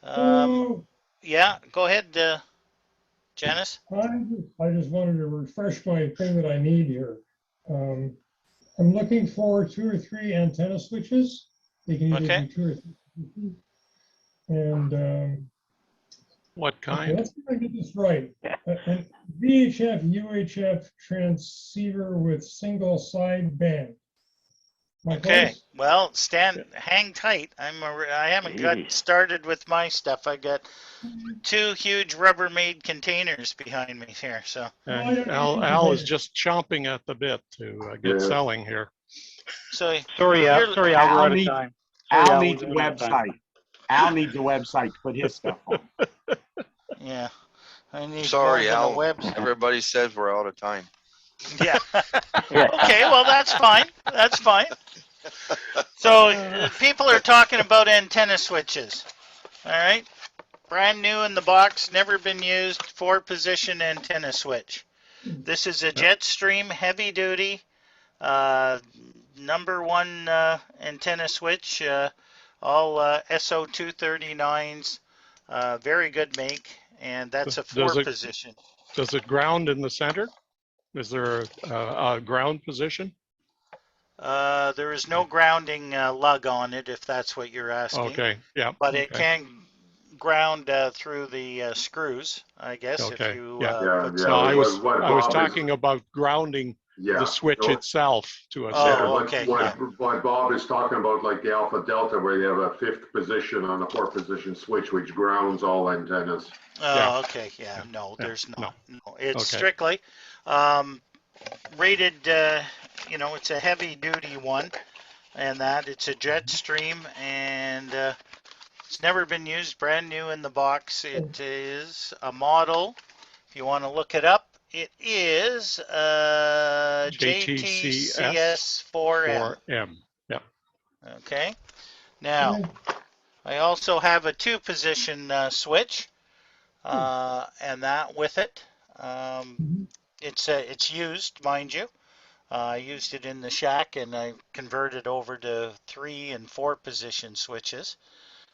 Um, Oh, yeah, go ahead, Janice. I just wanted to refresh my thing that I need here. Um, I'm looking for 2 or 3 antenna switches. They can either Okay. be 2 or 3. And What okay, kind? let's see if I get this right. An VHF UHF transceiver with single sideband. Am I Okay. close? Well, Yeah. hang tight. I haven't got Jeez. started with my stuff. I got 2 huge Rubbermaid containers behind me here. So, Well, I don't need Al is containers. just chomping at the bit to get Yeah. selling here. so Sorry, you're Sorry, Al, we're Al out of needs time. Sorry, Al Al, needs we're a running out of time. website. Al needs a website to put his stuff on. yeah. I need more Sorry, than a Al. website. Everybody says we're out of time. Yeah. Yeah. Okay. Well, that's fine. That's fine. So people are talking about antenna switches. All right. Brand new in the box, never been used, 4-position antenna switch. This is a Yep. Jetstream heavy duty uh, #1 antenna switch, all SO239s, very good make, and that's a Does 4-position. it ground in the center? Is there a ground position? There is no grounding lug on it, if that's what you're asking, Okay. Yeah. but it Okay. can ground through the screws, I guess, if Okay. you Yeah. Yeah, put yeah. No, some. I was Bob is, talking about grounding the yeah. switch No, itself to a yeah, center. Oh, okay, yeah. what Bob is talking about, like the Alpha Delta, where you have a 5th position on a 4-position switch, which grounds all antennas. Yeah. Oh, okay, yeah. Yeah. No, Yeah. there's No. not. No, it's Okay. strictly um, rated. It's a heavy-duty one, and that it's a Jetstream, and it's never been used. Brand new in the box. It is a model. If you want to look it up, it is JTCS JTCS4M. 4M. Yeah. Okay. Now, Okay. I also have a 2-position switch, and that with it. Um, Mhm. it's used, mind you. I used it in the shack, and I converted over to 3 and 4-position switches.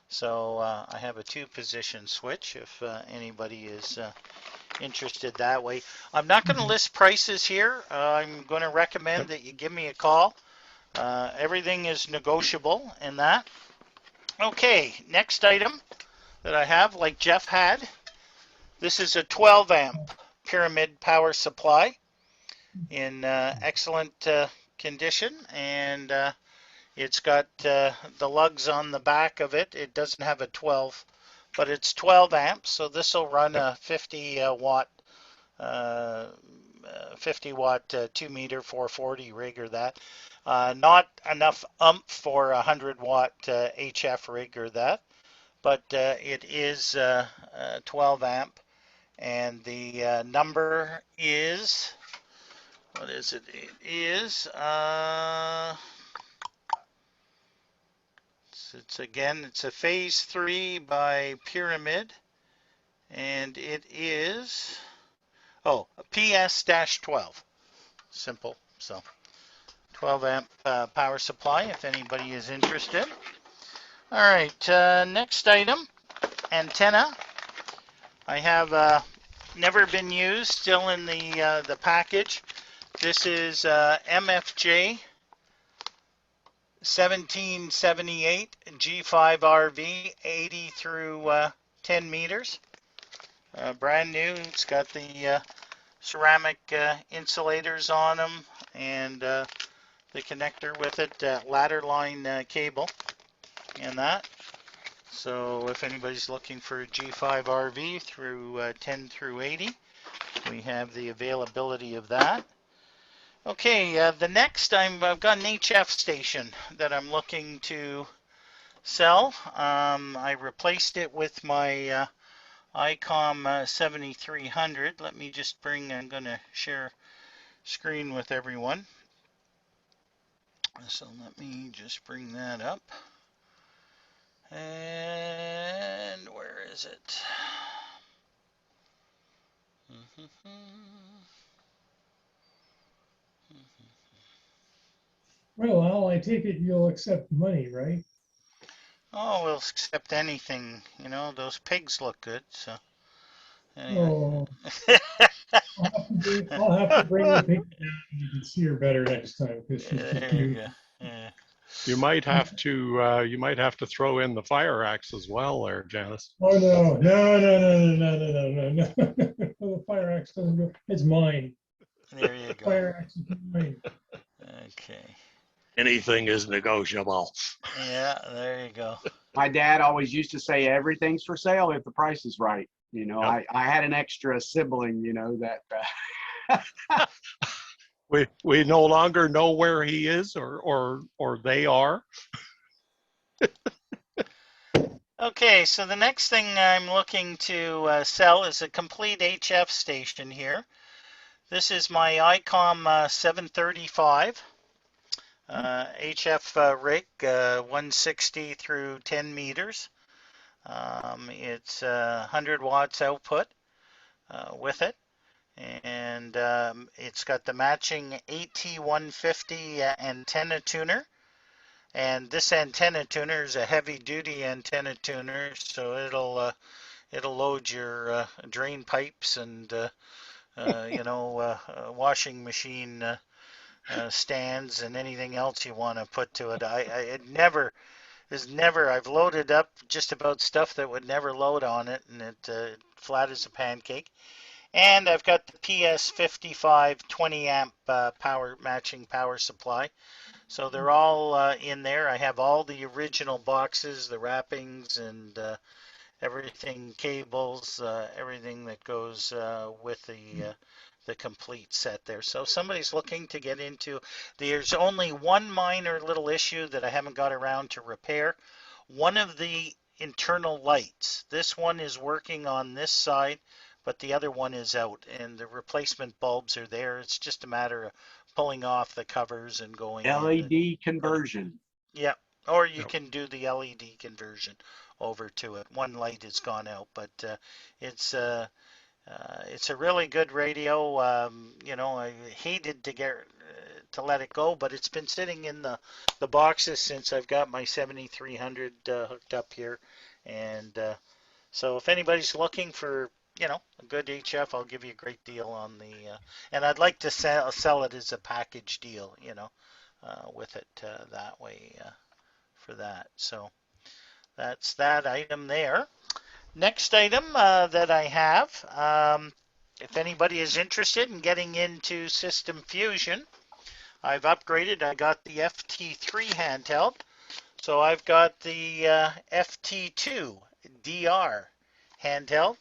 So I have a 2-position switch if anybody is interested that way. I'm not going to list prices here. I'm going to recommend Yep. that you give me a call. Everything is negotiable in that. Okay, next item that I have, like Jeff had, this is a 12 amp pyramid power supply in excellent condition, and it's got the lugs on the back of it. It doesn't have a 12, but it's 12 amps, so this will run Yep. a 50 watt 2 meter 440 rig or that. Not enough for a 100 watt HF rig or that, but it is 12 amp, and the number is, what is it? It is it's a phase 3 by Pyramid, and it is PS-12. Simple. So 12 amp power supply if anybody is interested. All right, next item, antenna. I have never been used, still in the package. This is MFJ 1778 G5RV 80 through 10 meters. Brand new. It's got the ceramic insulators on them, and the connector with it, ladder line cable, and that. So if anybody's looking for a G5 RV through 10 through 80, we have the availability of that. Okay, the next I've got an HF station that I'm looking to sell. I replaced it with my ICOM 7300. Let me just I'm going to share screen with everyone. So let me just bring that up. And where is it? Well, Al, I take it you'll accept money, right? Oh, we'll accept anything. You know, those pigs look good. So anyway. Oh, I'll have to bring the picture down and you can see her better next time because she's just There you go. beautiful. Yeah. You might have to throw in the fire axe as well there, Janice. Oh, no, no, no, no, no, no, no, no, no, no. The fire axe doesn't go. It's mine. There you go. Fire axe is mine. Okay. Anything is negotiable. Yeah, there you go. My dad always used to say everything's for sale if the price is right. You know, Yep. I had an extra sibling, you know, that We no longer know where he is or they are. Okay, so the next thing I'm looking to sell is a complete HF station here. This is my ICOM 735 HF rig, 160 through 10 meters. It's 100 watts output with it, and it's got the matching AT150 antenna tuner. And this antenna tuner is a heavy-duty antenna tuner, so it'll load your drain pipes and washing machine stands and anything else you want to put to it. I've loaded up just about stuff that would never load on it, and it flat as a pancake. And I've got the PS55 20 amp matching power supply. So they're all in there. I have all the original boxes, the wrappings, and everything, cables, everything that goes with the complete set there. So if somebody's looking to get into, there's only one minor little issue that I haven't got around to repair. One of the internal lights. This one is working on this side, but the other one is out, and the replacement bulbs are there. It's just a matter of pulling off the covers and going in. LED conversion. Yeah, or you Yep. can do the LED conversion over to it. One light has gone out, but it's it's a really good radio. I hated to let it go, but it's been sitting in the boxes since I've got my 7300 hooked up here, and so if anybody's looking for a good HF, I'll give you a great deal on the and I'd like to sell it as a package deal, with it that way for that. So that's that item there. Next item that I have, if anybody is interested in getting into System Fusion, I've upgraded. I got the FT3 handheld. So I've got the FT2 DR handheld.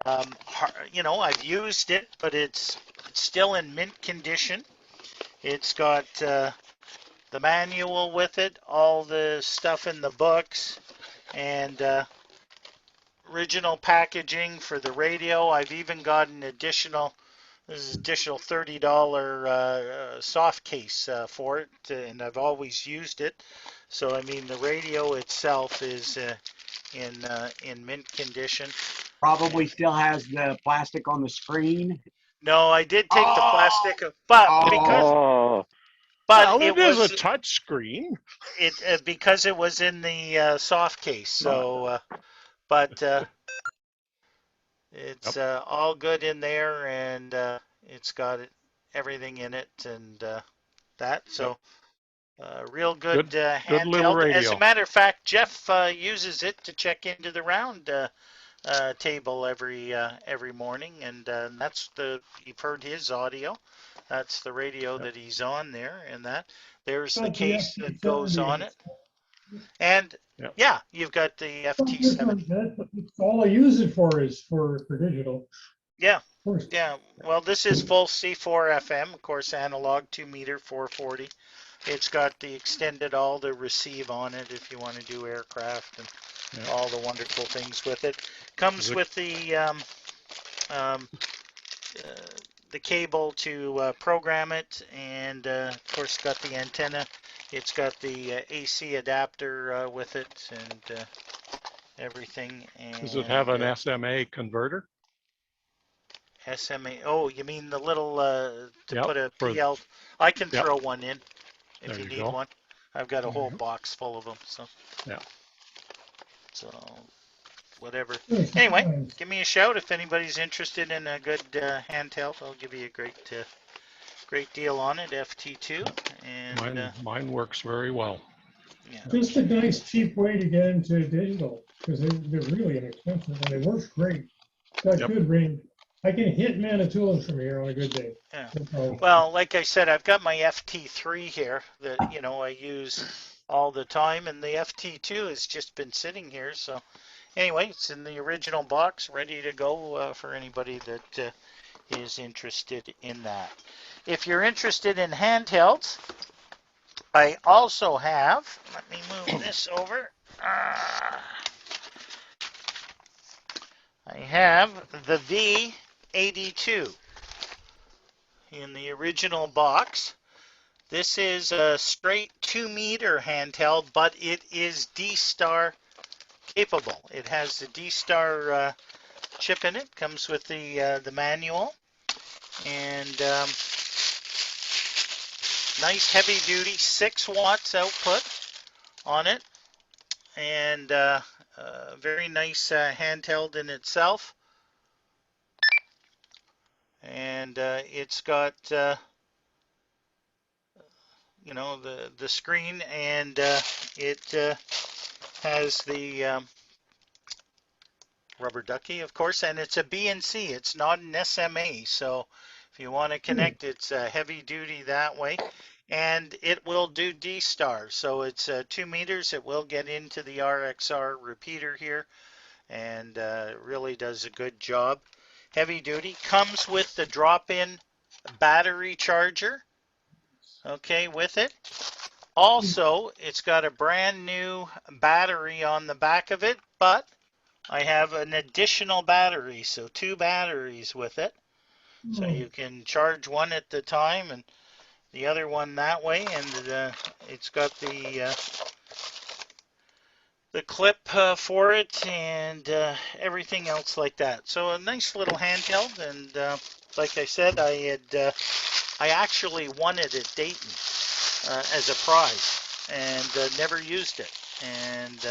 I've used it, but it's still in mint condition. It's got the manual with it, all the stuff in the books, and original packaging for the radio. I've even got an additional $30 soft case for it, and I've always used it. So I mean, the radio itself is in mint condition. Probably still has the plastic on the screen. No, I did take the Oh, plastic, but because Oh, but well, it it is a was touch screen. because it was in the soft case. So, but it's Yep. all good in there, and it's got everything in it, and that. Yep. So, real good Good little handheld. As a radio. matter of fact, Jeff uses it to check into the round table every morning, and that's you've heard his audio. That's the radio Yep. that he's on there, and that. There's the Got the case that goes FT70 on in it, and Yep. yeah, you've got the FT70. It's all I use it for is for digital. Yeah, Of course. yeah. Well, this is full C4 FM, of course, analog 2 meter 440. It's got the extended all the receive on it if you want to do aircraft and Yeah. all the wonderful things with it. Comes with um, uh, the cable to program it, and of course got the antenna. It's got the AC adapter with it, and everything. Does it have an And SMA converter? SMA. Oh, you mean the little to Yep. put a PL? I can Yep. throw one in if There you you need go. one. I've got a There you whole go. box full of them. So Yeah. So whatever. Yes, Anyway, nice. give me a shout if anybody's interested in a good handheld. I'll give you a great deal on it, FT2, and Mine works very well. yeah. Just a nice cheap way to get into digital, because they're really inexpensive and it works great. Got Yep. good range. I can hit Manitoulas from here on a good day. Yeah. No problem. Well, like I said, I've got my FT3 here that I use all the time, and the FT2 has just been sitting here. So anyway, it's in the original box, ready to go for anybody that is interested in that. If you're interested in handhelds, I also have, let me move this over. I have the V82 in the original box. This is a straight 2-meter handheld, but it is D-Star capable. It has the D-Star chip in it, comes with the manual, and nice heavy duty 6 watts output on it, and very nice handheld in itself. And it's got the screen, and it has the rubber ducky, of course, and it's a BNC. It's not an SMA, so if you want to connect, it's heavy duty that way, and it will do D-Star. So it's 2 meters. It will get into the RXR repeater here, and really does a good job. Heavy duty, comes with the drop-in battery charger, okay, with it. Also, it's got a brand new battery on the back of it, but I have an additional battery, so 2 batteries with it. So you can charge one at the time and the other one that way, and it's got the clip for it, and everything else like that. So a nice little handheld, and like I said, I actually won it at Dayton as a prize, and never used it, and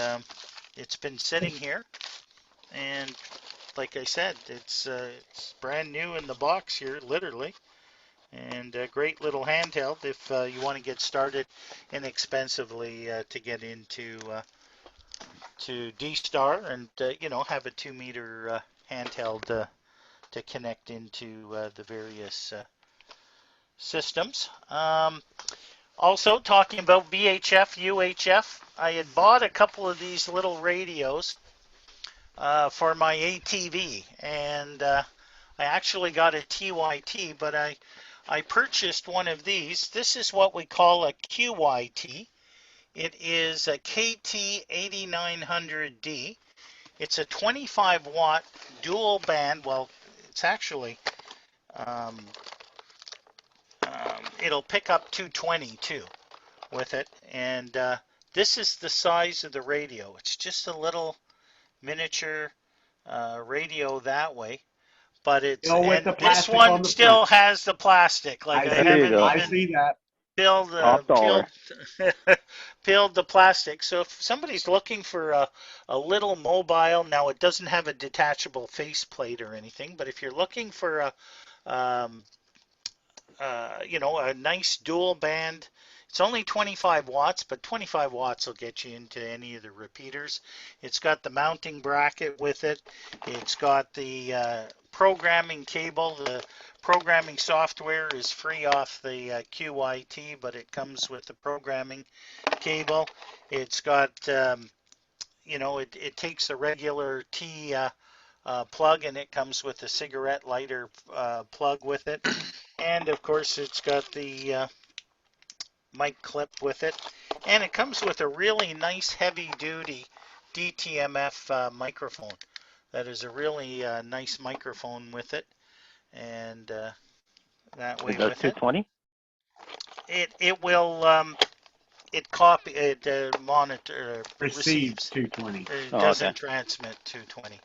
it's been sitting here, and like I said, it's brand new in the box here, literally, and a great little handheld if you want to get started inexpensively to get into to D-Star, and have a 2-meter handheld to connect into the various systems. Also, talking about VHF, UHF, I had bought a couple of these little radios for my ATV, and I actually got a TYT, but I purchased one of these. This is what we call a QYT. It is a KT8900D. It's a 25 watt dual band. Well, it's actually, it'll pick up 220 too with it. And this is the size of the radio. It's just a little miniature radio that way. But it's, Still with and the this plastic one on the still front. has the plastic. Like I I haven't see even that. peeled Top dollar. peeled the plastic. So if somebody's looking for a little mobile, now it doesn't have a detachable faceplate or anything, but if you're looking for a nice dual band, it's only 25 watts, but 25 watts will get you into any of the repeaters. It's got the mounting bracket with it. It's got the programming cable. The programming software is free off the QYT, but it comes with the programming cable. It's got, it takes the regular T plug, and it comes with a cigarette lighter plug with it. And of course, it's got the mic clip with it. And it comes with a really nice heavy duty DTMF microphone. That is a really nice microphone with it. And that way It does with it. 220? It will monitor Receives receives. 220. It Oh, doesn't okay. transmit 220.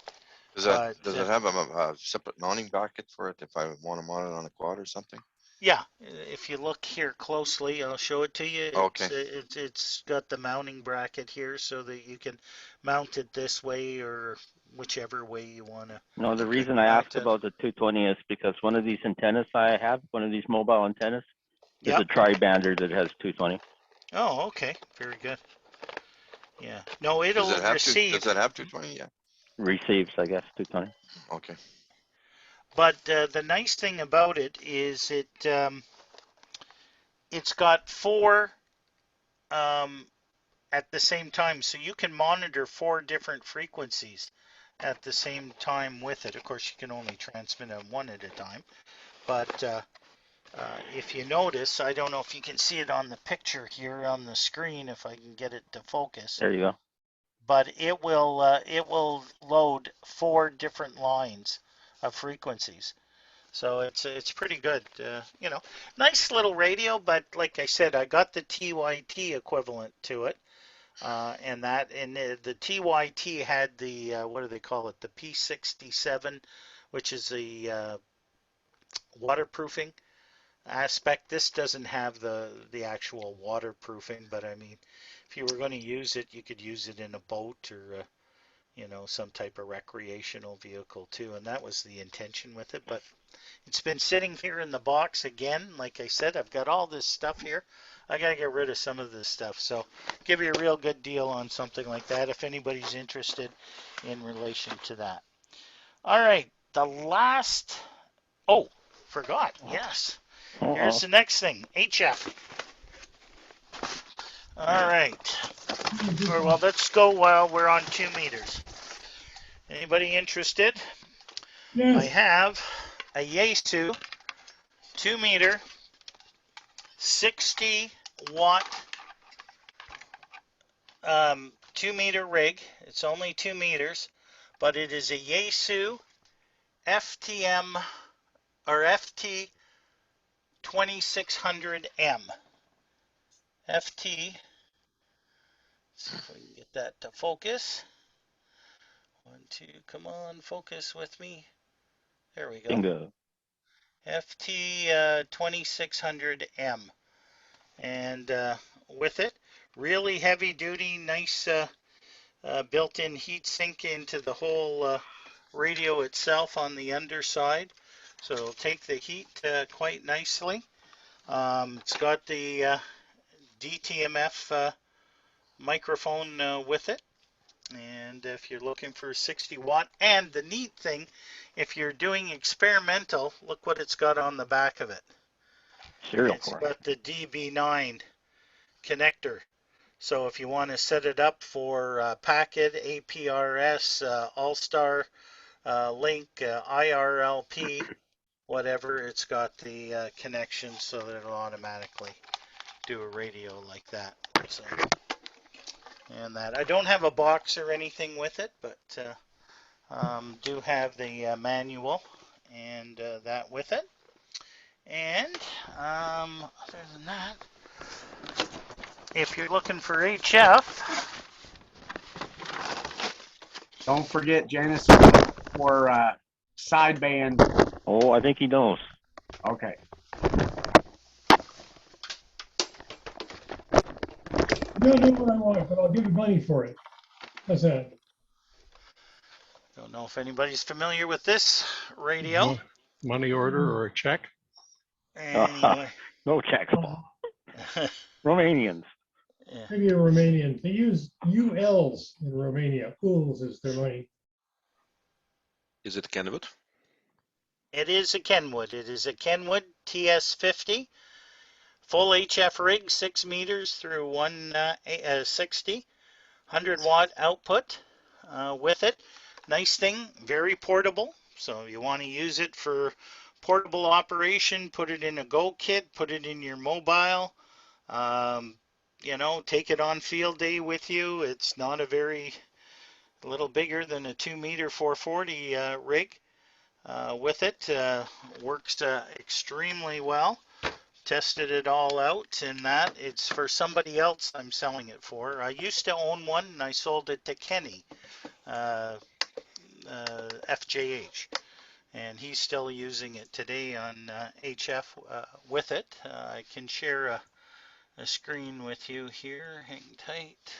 Does But it have a separate mounting bracket for it if I want to mount it on a quad or something? Yeah, if you look here closely, I'll show it to you. Okay. It's got the mounting bracket here so that you can mount it this way or whichever way you want to No, the Okay. reason I mount asked it. about the 220 is because one of these antennas I have, one of these mobile antennas, is Yep. a tri-bander that has 220. Oh, okay. Very good. Yeah. No, Does it'll it have to? Does receive. that have 220? Yeah. Receives, I guess, 220. Okay. But the nice thing about it is it's got four um, at the same time, so you can monitor four different frequencies at the same time with it. Of course, you can only transmit on one at a time. But if you notice, I don't know if you can see it on the picture here on the screen, if I can get it to focus. There you go. But it will load four different lines of frequencies. So it's pretty good. Nice little radio, but like I said, I got the TYT equivalent to it, and the TYT had the what do they call it? The P67, which is the waterproofing aspect. This doesn't have the actual waterproofing, but I mean, if you were going to use it, you could use it in a boat or some type of recreational vehicle too, and that was the intention with it. But it's been sitting here in the box again. Like I said, I've got all this stuff here. I gotta get rid of some of this stuff. So give you a real good deal on something like that if anybody's interested in relation to that. All right, the last. Oh, forgot. Yes. Here's Uh-oh. the next thing. HF. All right. Well, let's go while we're on 2 meters. Anybody interested? I Yes, have a Yaesu 2 meter 60 watt 2 meter rig. It's only 2 meters, but it is a Yaesu FTM or FT 2600M. FT, see if we can get that to focus. 1, 2, come on, focus with me. There we go. Bingo. FT 2600M. And with it, really heavy duty, nice built-in heat sink into the whole radio itself on the underside. So it'll take the heat quite nicely. It's got the DTMF microphone with it. And if you're looking for 60 watt, and the neat thing, if you're doing experimental, look what it's got on the back of it. Serial It's port. got the DB9 connector. So if you want to set it up for packet, APRS, All-Star, Link, IRLP, whatever, it's got the connection so that it'll automatically do a radio like that. So, and that I don't have a box or anything with it, but do have the manual and that with it. And other than that, if you're looking for HF, Don't forget, Janice, for sideband. Oh, I think he knows. Okay. I don't know what I want, but I'll give you money for it. How's that? don't know if anybody's familiar with this radio. Money order or a check? Anyway, No checks, Paul. yeah. Romanians. Maybe a Romanian. They use ULs in Romania. ULs is their money. Is it Kenwood? It is a Kenwood. It is a Kenwood TS50 full HF rig, 6 meters through 160, 100 watt output with it. Nice thing, very portable. So you want to use it for portable operation, put it in a Go kit, put it in your mobile. Take it on field day with you. It's not a little bigger than a 2 meter 440 rig. With it. Works extremely well. Tested it all out, and that it's for somebody else I'm selling it for. I used to own one, and I sold it to Kenny, FJH, and he's still using it today on HF with it. I can share a screen with you here. Hang tight.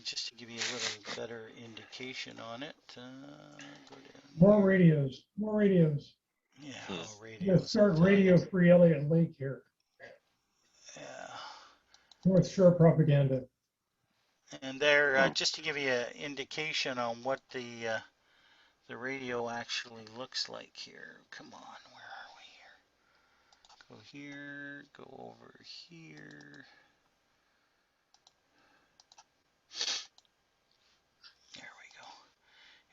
Just to give you a little better indication on it. Go down More here. radios, more radios. Yeah, Hmm. radios. Let's start I'll tell you. Radio Free Elliott Lake here. Yeah. North Shore propaganda. And there, Oh. just to give you an indication on what the radio actually looks like here. Come on, where are we here? Go here, go over here. There we go.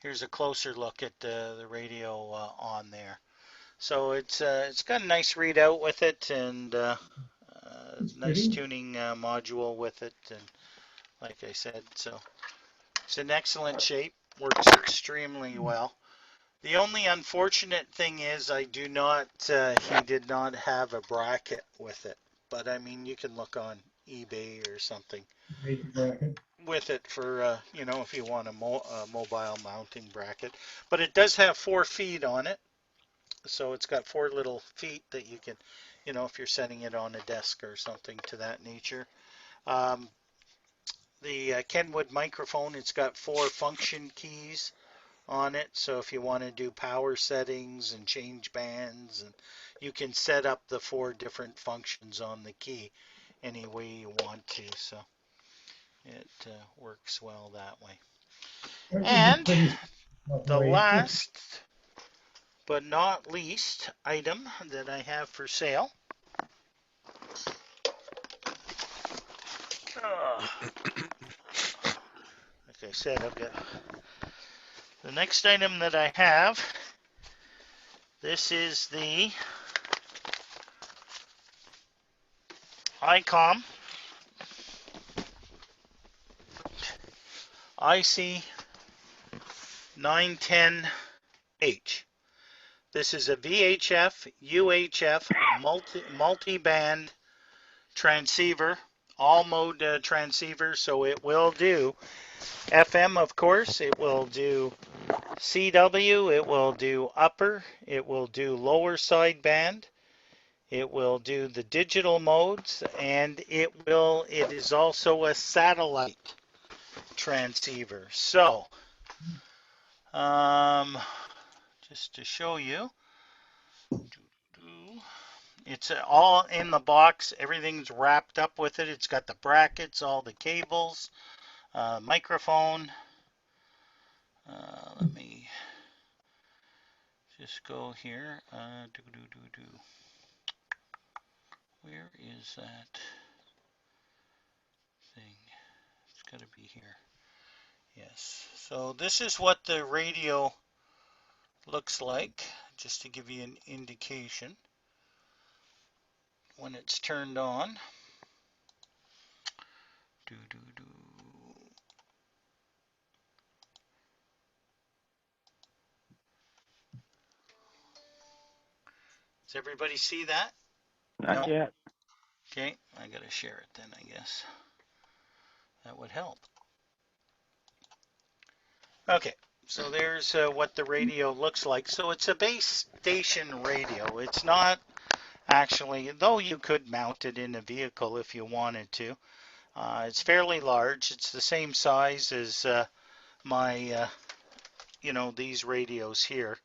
Here's a closer look at the radio on there. So it's got a nice readout with it, and nice pretty. tuning module with it, and like I said, so it's in excellent shape. Works extremely well. The only unfortunate thing is he did not have a bracket with it. But I mean, you can look on eBay or something Major bracket. with it for, if you want a mobile mounting bracket. But it does have 4 feet on it. So it's got 4 little feet that you can, if you're setting it on a desk or something to that nature. The Kenwood microphone, it's got 4 function keys on it. So if you want to do power settings and change bands, and you can set up the 4 different functions on the key any way you want to. So it works well that way. That would be And pretty the way. last but not least item that I have for sale. Like I said, I've got the next item that I have. This is the ICOM IC 910H. This is a VHF, UHF multi-band transceiver, all mode transceiver, so it will do FM, of course, it will do CW, it will do upper, it will do lower sideband, it will do the digital modes, and it is also a satellite transceiver. So, just to show you, it's all in the box. Everything's wrapped up with it. It's got the brackets, all the cables, microphone. Let me just go here. Where is that thing? It's got to be here. Yes. So this is what the radio looks like, just to give you an indication when it's turned on. Does everybody see that? Not No? yet. Okay, I gotta share it then, I guess. That would help. Okay, so there's what the radio looks like. So it's a base station radio. It's not actually, though you could mount it in a vehicle if you wanted to. It's fairly large. It's the same size as my, these radios here.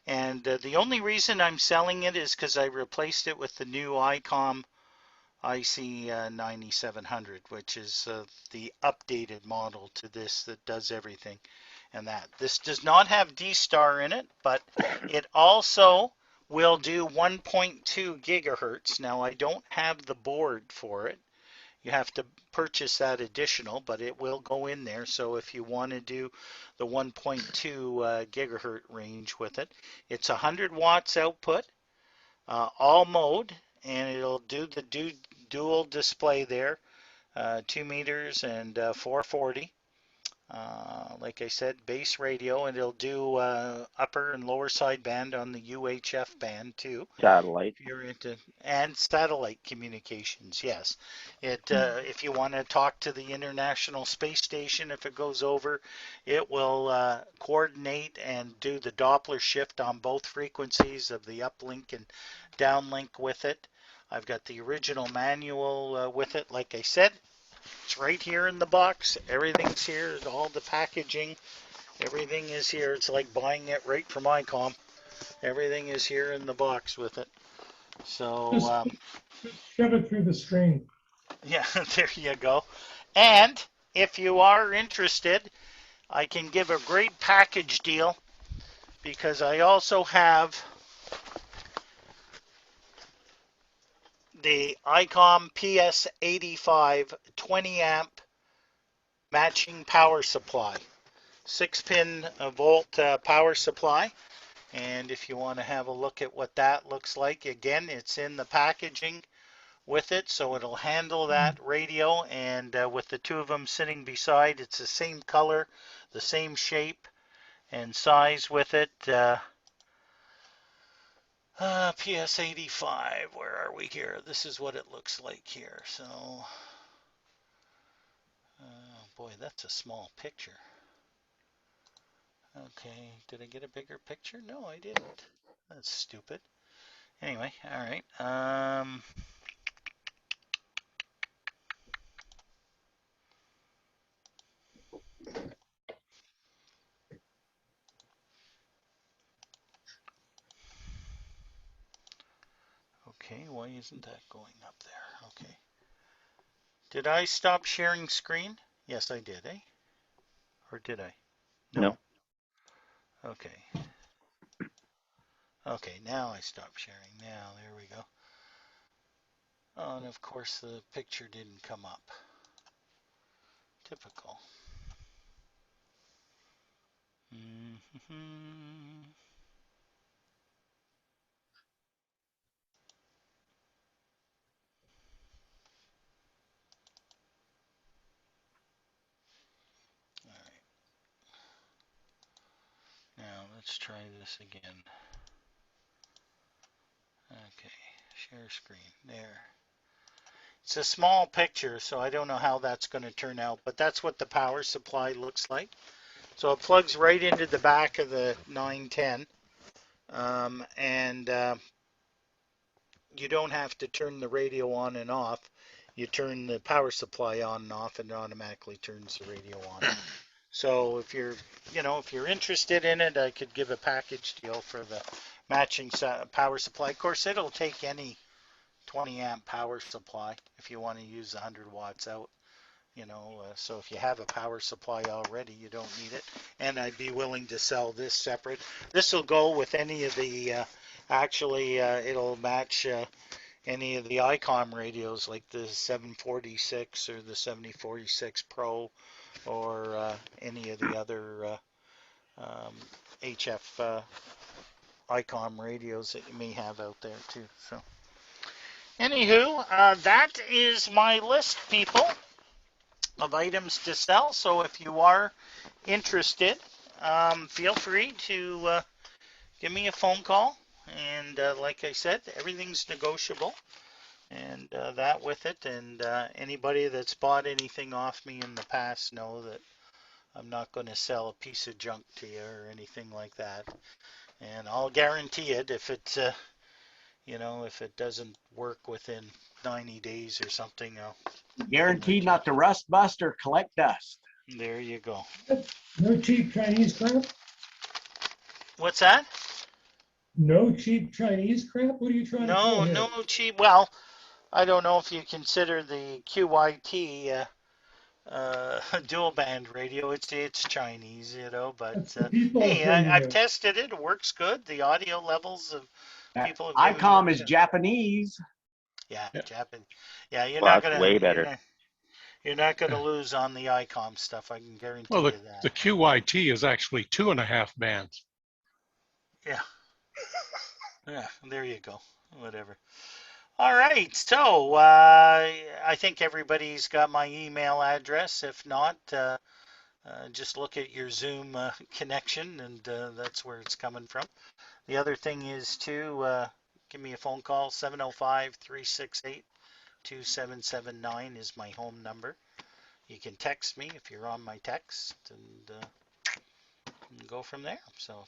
And the only reason I'm selling it is because I replaced it with the new ICOM IC 9700, which is the updated model to this that does everything. And that this does not have D-Star in it, but it also will do 1.2 gigahertz. Now I don't have the board for it. You have to purchase that additional, but it will go in there. So if you want to do the 1.2 gigahertz range with it, it's 100 watts output, all mode, and it'll do the dual display there, 2 meters and 440. Like I said, base radio, and it'll do upper and lower sideband on the UHF band too. Satellite. If you're into and satellite communications, yes. If you want to talk to the International Space Station, if it goes over, it will coordinate and do the Doppler shift on both frequencies of the uplink and downlink with it. I've got the original manual with it. Like I said, it's right here in the box. Everything's here. All the packaging, everything is here. It's like buying it right from ICOM. Everything is here in the box with it. So, Just shove it through the screen. yeah, there you go. And if you are interested, I can give a great package deal because I also have the ICOM PS85 20 amp matching power supply, 6-pin volt power supply. And if you want to have a look at what that looks like, again, it's in the packaging with it, so it'll handle that radio, and with the two of them sitting beside, it's the same color, the same shape and size with it. PS85, where are we here? This is what it looks like here. So, boy, that's a small picture. Okay, did I get a bigger picture? No, I didn't. That's stupid. Anyway, all right. Okay, why isn't that going up there? Okay. Did I stop sharing screen? Yes, I did, eh? Or did I? No. Okay. Okay, now I stopped sharing. Now, there we go. Oh, and of course the picture didn't come up. Typical. All right. Now let's try this again. Okay, share screen. There. It's a small picture, so I don't know how that's going to turn out, but that's what the power supply looks like. So it plugs right into the back of the 910, and you don't have to turn the radio on and off. You turn the power supply on and off, and it automatically turns the radio on. So if you're, if you're interested in it, I could give a package deal for the matching power supply. Of course, it'll take any 20 amp power supply if you want to use 100 watts out. So if you have a power supply already, you don't need it. And I'd be willing to sell this separate. This will go with any of the, it'll match any of the ICOM radios like the 746 or the 7046 Pro or any of the other HF ICOM radios that you may have out there too. So, anywho, that is my list, people, of items to sell. So if you are interested, feel free to give me a phone call. And like I said, everything's negotiable. And that with it. And anybody that's bought anything off me in the past know that I'm not going to sell a piece of junk to you or anything like that. And I'll guarantee it if it, if it doesn't work within 90 days or something, I'll Guaranteed not to rust, bust, or collect dust. There you go. No cheap Chinese crap? What's that? No cheap Chinese crap? What are you trying to pull here? No cheap. Well, I don't know if you consider the QYT dual band radio. It's Chinese, but hey, I've tested it. It works good. The audio levels of people have given ICOM me is Japanese. Yeah, Japanese. Yeah, you're Well, not that's gonna way better. you're not gonna lose on the ICOM stuff. I can guarantee Well, you that. the QYT is actually 2.5 bands. Yeah. Yeah, there you go. Whatever. All right, so I think everybody's got my email address. If not, just look at your Zoom connection, and that's where it's coming from. The other thing is to give me a phone call. 705-368-2779 is my home number. You can text me if you're on my text, and go from there. So